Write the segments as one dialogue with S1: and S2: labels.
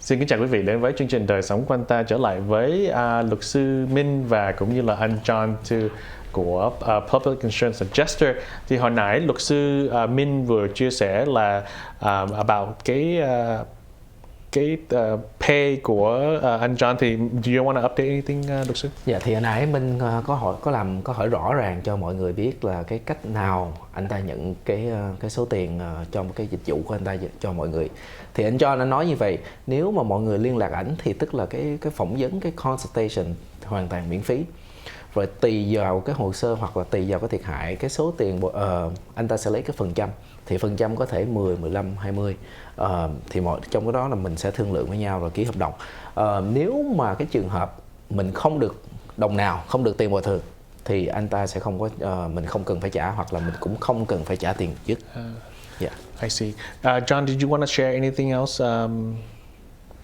S1: Xin kính chào quý vị đến với chương trình Đời sống của anh ta, trở lại với luật sư Minh và cũng như là anh John của Public Insurance Adjuster. Thì hồi nãy luật sư Minh vừa chia sẻ là about cái pay của anh John, thì do you want to update anything, luật sư?
S2: Dạ, thì hồi nãy Minh có hỏi rõ ràng cho mọi người biết là cái cách nào anh ta nhận cái số tiền cho một cái dịch vụ của anh ta cho mọi người. Thì anh John đã nói như vậy, nếu mà mọi người liên lạc ảnh thì tức là cái phỏng vấn, cái consultation hoàn toàn miễn phí. Rồi tùy vào cái hồ sơ hoặc là tùy vào cái thiệt hại, cái số tiền anh ta sẽ lấy cái phần trăm. Thì phần trăm có thể 10, 15, 20. Thì trong cái đó là mình sẽ thương lượng với nhau rồi ký hợp đồng. Nếu mà cái trường hợp mình không được đồng nào, không được tiền bồi thường, thì anh ta sẽ không có, mình không cần phải trả, hoặc là mình cũng không cần phải trả tiền trước. Yeah.
S1: I see. John, did you want to share anything else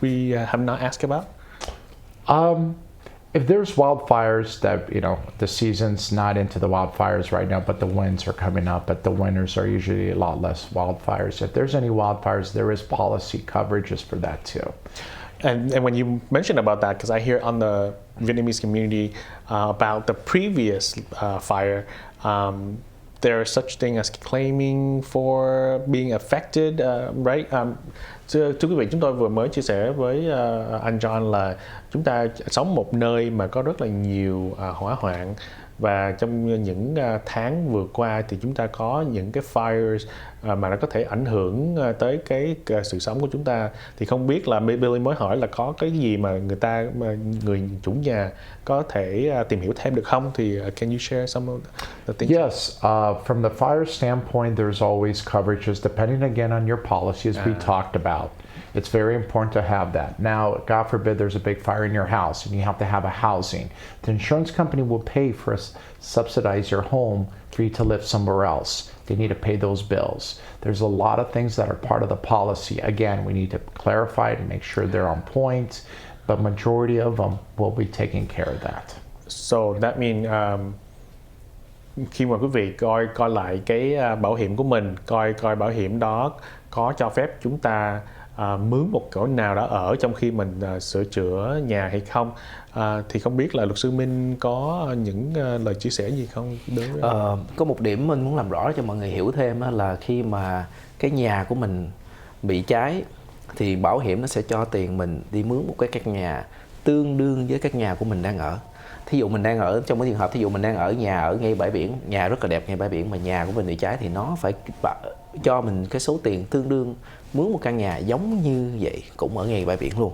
S1: we have not asked about?
S3: If there's wildfires that, the season's not into the wildfires right now, but the winds are coming up, but the winters are usually a lot less wildfires. If there's any wildfires, there is policy coverages for that too.
S1: And when you mentioned about that, because I hear on the Vietnamese community about the previous fire, there is such thing as claiming for being affected, right? Thưa quý vị, chúng tôi vừa mới chia sẻ với anh John là chúng ta sống một nơi mà có rất là nhiều hỏa hoạn, và trong những tháng vừa qua thì chúng ta có những cái fires mà nó có thể ảnh hưởng tới cái sự sống của chúng ta. Thì không biết là Billy mới hỏi là có cái gì mà người chủ nhà có thể tìm hiểu thêm được không? Thì can you share some of the things?
S3: Yes, from the fire standpoint, there's always coverages depending again on your policy, as we talked about. It's very important to have that. Now, God forbid there's a big fire in your house and you have to have a housing. The insurance company will pay for subsidize your home for you to live somewhere else. They need to pay those bills. There's a lot of things that are part of the policy. Again, we need to clarify it and make sure they're on point, but majority of them will be taking care of that.
S1: So that means khi mà quý vị coi lại cái bảo hiểm của mình, coi bảo hiểm đó có cho phép chúng ta mướn một chỗ nào đó ở trong khi mình sửa chữa nhà hay không, thì không biết là luật sư Minh có những lời chia sẻ gì không?
S2: Có một điểm mình muốn làm rõ cho mọi người hiểu thêm là khi mà cái nhà của mình bị cháy thì bảo hiểm nó sẽ cho tiền mình đi mướn một cái căn nhà tương đương với các nhà của mình đang ở. Thí dụ mình đang ở, trong cái trường hợp thí dụ mình đang ở nhà ở ngay bãi biển, nhà rất là đẹp ngay bãi biển, mà nhà của mình bị cháy thì nó phải cho mình cái số tiền tương đương mướn một căn nhà giống như vậy, cũng ở ngay bãi biển luôn.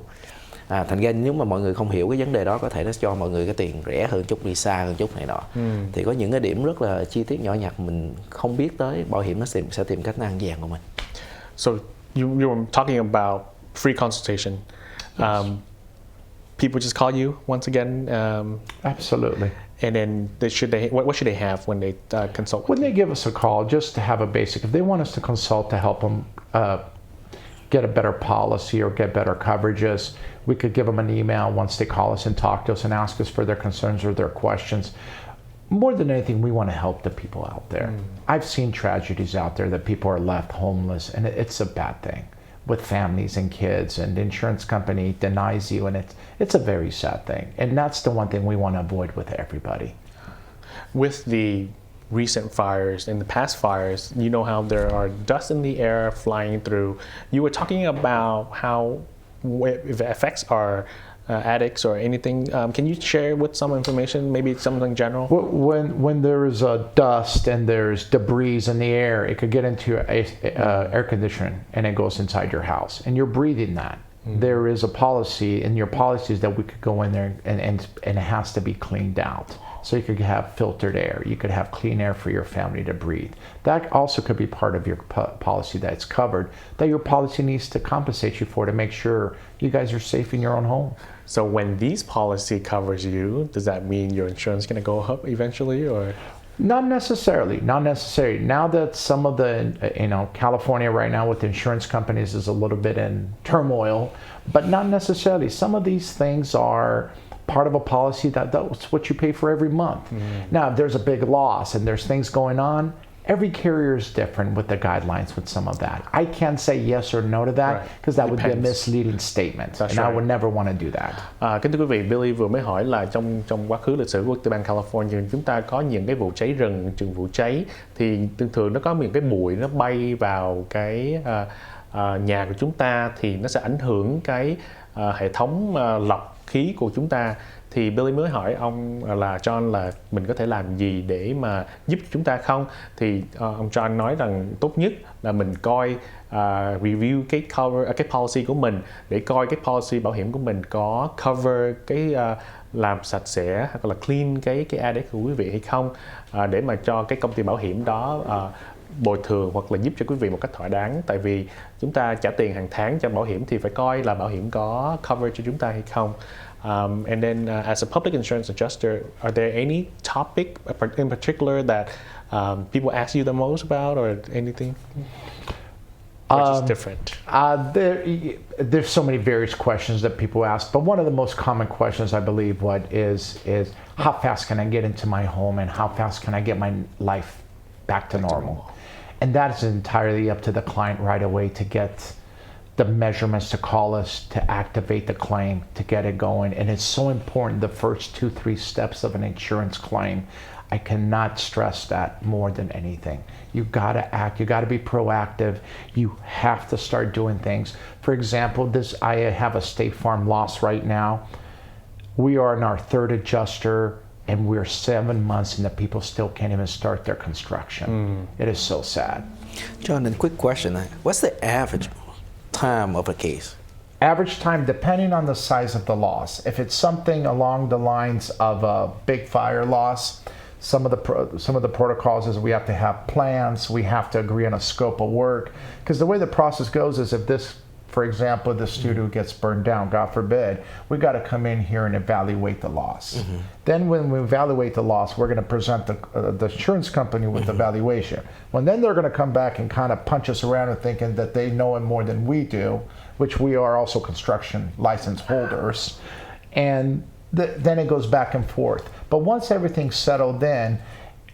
S2: Thành ra nếu mà mọi người không hiểu cái vấn đề đó, có thể nó cho mọi người cái tiền rẻ hơn chút, đi xa hơn chút này nọ. Thì có những cái điểm rất là chi tiết nhỏ nhặt mình không biết tới, bảo hiểm nó sẽ tìm cách ăn vàng của mình.
S1: So you were talking about free consultation. People just call you once again.
S3: Absolutely.
S1: And then what should they have when they consult?
S3: When they give us a call, just to have a basic, if they want us to consult to help them get a better policy or get better coverages, we could give them an email once they call us and talk to us and ask us for their concerns or their questions. More than anything, we want to help the people out there. I've seen tragedies out there that people are left homeless, and it's a bad thing with families and kids, and the insurance company denies you, and it's a very sad thing. And that's the one thing we want to avoid with everybody.
S1: With the recent fires and the past fires, you know how there are dust in the air flying through. You were talking about how if it affects our addicts or anything. Can you share with some information, maybe something general?
S3: When there is dust and there's debris in the air, it could get into air conditioning and it goes inside your house, and you're breathing that. There is a policy in your policies that we could go in there and it has to be cleaned out. So you could have filtered air, you could have clean air for your family to breathe. That also could be part of your policy that's covered, that your policy needs to compensate you for, to make sure you guys are safe in your own home.
S1: So when these policy covers you, does that mean your insurance is going to go up eventually, or?
S3: Not necessarily. Now that some of the, California right now with insurance companies is a little bit in turmoil, but not necessarily. Some of these things are part of a policy that's what you pay for every month. Now, if there's a big loss and there's things going on, every carrier is different with the guidelines with some of that. I can't say yes or no to that because that would be a misleading statement.
S1: That's
S3: and I would never want to do that.
S1: Kính thưa quý vị, Billy vừa mới hỏi là trong quá khứ lịch sử của bang California, chúng ta có những cái vụ cháy rừng, trường vụ cháy thì thường nó có những cái bụi nó bay vào cái nhà của chúng ta thì nó sẽ ảnh hưởng cái hệ thống lọc khí của chúng ta. Thì Billy mới hỏi ông là John là mình có thể làm gì để mà giúp chúng ta không? Thì ông John nói rằng tốt nhất là mình coi review cái policy của mình để coi cái policy bảo hiểm của mình có cover cái làm sạch sẽ hoặc là clean cái address của quý vị hay không, để mà cho cái công ty bảo hiểm đó bồi thường hoặc là giúp cho quý vị một cách thỏa đáng. Tại vì chúng ta trả tiền hàng tháng cho bảo hiểm thì phải coi là bảo hiểm có cover cho chúng ta hay không. And then as a public insurance adjuster, are there any topic in particular that people ask you the most about or anything? Or just different?
S3: There's so many various questions that people ask, but one of the most common questions I believe is how fast can I get into my home and how fast can I get my life back to normal? And that is entirely up to the client right away to get the measurements, to call us, to activate the claim, to get it going. And it's so important, the first 2-3 steps of an insurance claim. I cannot stress that more than anything. You gotta act, you gotta be proactive. You have to start doing things. For example, I have a State Farm loss right now. We are in our third adjuster and we're 7 months and the people still can't even start their construction. It is so sad.
S2: John, a quick question. What's the average time of a case?
S3: Average time, depending on the size of the loss. If it's something along the lines of a big fire loss, some of the protocols is we have to have plans, we have to agree on a scope of work. Because the way the process goes is if this, for example, the studio gets burned down, God forbid, we got to come in here and evaluate the loss. Then when we evaluate the loss, we're going to present the insurance company with the valuation. Well, then they're going to come back and kind of punch us around and thinking that they know it more than we do, which we are also construction license holders. And then it goes back and forth. But once everything's settled in,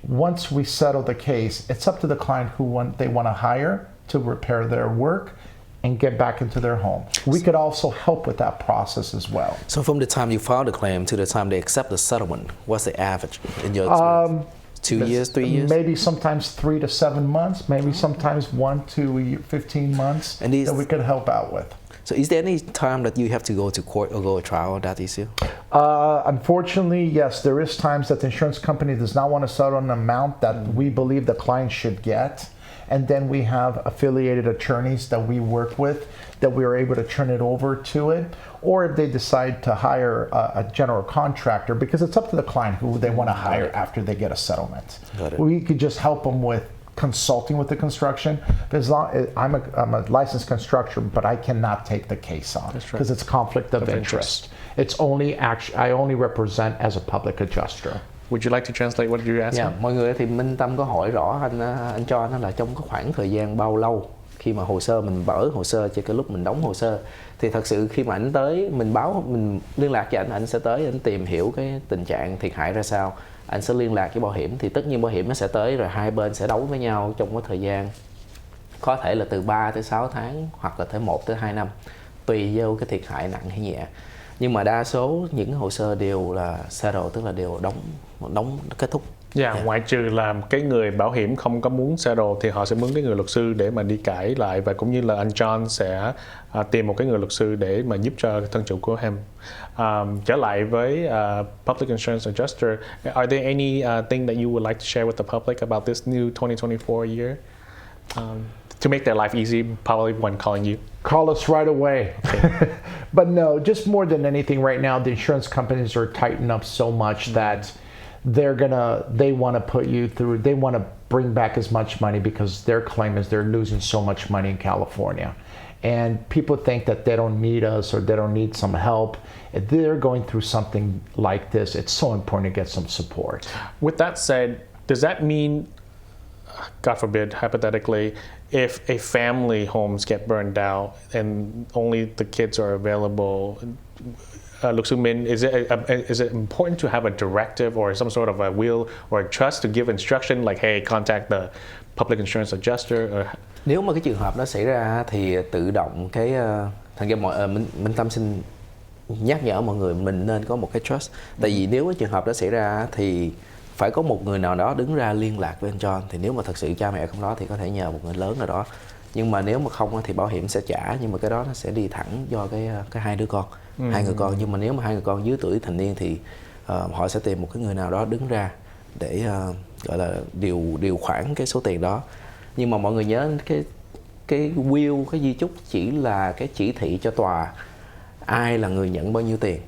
S3: once we settle the case, it's up to the client who they want to hire to repair their work and get back into their home. We could also help with that process as well.
S2: So from the time you file the claim to the time they accept the settlement, what's the average in your experience? 2 years, 3 years?
S3: Maybe sometimes 3 to 7 months, maybe sometimes 1 to 15 months that we could help out with.
S2: So is there any time that you have to go to court or go to trial on that issue?
S3: Unfortunately, yes, there is times that the insurance company does not want to settle an amount that we believe the client should get. And then we have affiliated attorneys that we work with that we are able to turn it over to it. Or if they decide to hire a general contractor, because it's up to the client who they want to hire after they get a settlement. We could just help them with consulting with the construction. As long I'm a licensed constructor, but I cannot take the case on because it's conflict of interest. It's only I only represent as a public adjuster.
S1: Would you like to translate what you asked?
S2: Mọi người thì Minh Tâm có hỏi rõ anh cho nó là trong cái khoảng thời gian bao lâu khi mà hồ sơ mình vỡ hồ sơ cho cái lúc mình đóng hồ sơ, thì thật sự khi mà anh tới mình liên lạc với anh sẽ tới anh tìm hiểu cái tình trạng thiệt hại ra sao, anh sẽ liên lạc với bảo hiểm, thì tất nhiên bảo hiểm nó sẽ tới rồi hai bên sẽ đấu với nhau trong cái thời gian có thể là từ 3 tới 6 tháng hoặc là tới 1 tới 2 năm tùy vô cái thiệt hại nặng hay nhẹ. Nhưng mà đa số những hồ sơ đều là settle, tức là đều đóng kết thúc.
S1: Ngoại trừ là cái người bảo hiểm không có muốn settle thì họ sẽ mướn cái người luật sư để mà đi cãi lại, và cũng như là anh John sẽ tìm một cái người luật sư để mà giúp cho thân chủ của em. Trở lại với public insurance adjuster, are there any thing that you would like to share with the public about this new 2024 year? To make their life easy, probably when calling you.
S3: Call us right away. Okay. But no, just more than anything right now, the insurance companies are tightened up so much that they want to put you through, they want to bring back as much money because their claim is they're losing so much money in California. And people think that they don't need us or they don't need some help. If they're going through something like this, it's so important to get some support.
S1: With that said, does that mean, God forbid, hypothetically, if a family homes get burned down and only the kids are available, luật sư Minh, is it important to have a directive or some sort of a will or a trust to give instruction like, hey, contact the public insurance adjuster? Or...
S2: Nếu mà cái trường hợp nó xảy ra thì tự động cái thành ra Minh Tâm xin nhắc nhở mọi người mình nên có một cái trust. Tại vì nếu cái trường hợp đó xảy ra thì phải có một người nào đó đứng ra liên lạc với anh John. Thì nếu mà thật sự cha mẹ không đó thì có thể nhờ một người lớn nào đó. Nhưng mà nếu mà không thì bảo hiểm sẽ trả, nhưng mà cái đó nó sẽ đi thẳng do cái hai đứa con, hai người con. Nhưng mà nếu mà hai người con dưới tuổi thành niên thì họ sẽ tìm một cái người nào đó đứng ra để gọi là điều khoản cái số tiền đó. Nhưng mà mọi người nhớ cái will, cái di chúc chỉ là cái chỉ thị cho tòa ai là người nhận bao nhiêu tiền.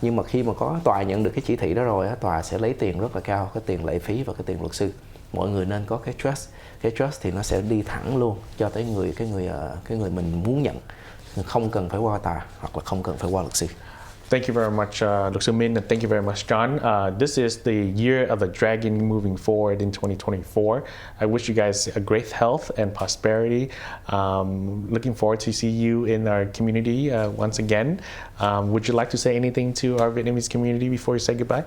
S2: Nhưng mà khi mà có tòa nhận được cái chỉ thị đó rồi, tòa sẽ lấy tiền rất là cao, cái tiền lệ phí và cái tiền luật sư. Mọi người nên có cái trust. Cái trust thì nó sẽ đi thẳng luôn cho tới cái người mình muốn nhận, không cần phải qua tòa hoặc là không cần phải qua luật sư.
S1: Thank you very much, luật sư Minh, and thank you very much, John. This is the year of the dragon moving forward in 2024. I wish you guys a great health and prosperity. Looking forward to see you in our community once again. Would you like to say anything to our Vietnamese community before you say goodbye?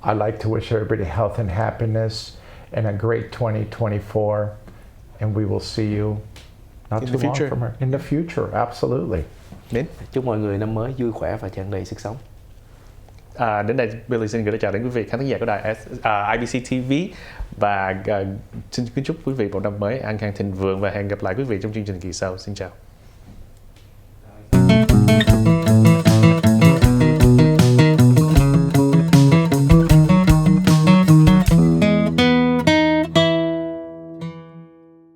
S3: I'd like to wish everybody health and happiness and a great 2024. And we will see you not too long from here. In the future, absolutely.
S1: Đến.
S2: Chúc mọi người năm mới vui khỏe và tràn đầy sức sống.
S1: Đến đây Billy xin gửi lời chào đến quý vị khán thính giả của đài IBC TV và xin kính chúc quý vị một năm mới an khang thịnh vượng và hẹn gặp lại quý vị trong chương trình kỳ sau. Xin chào.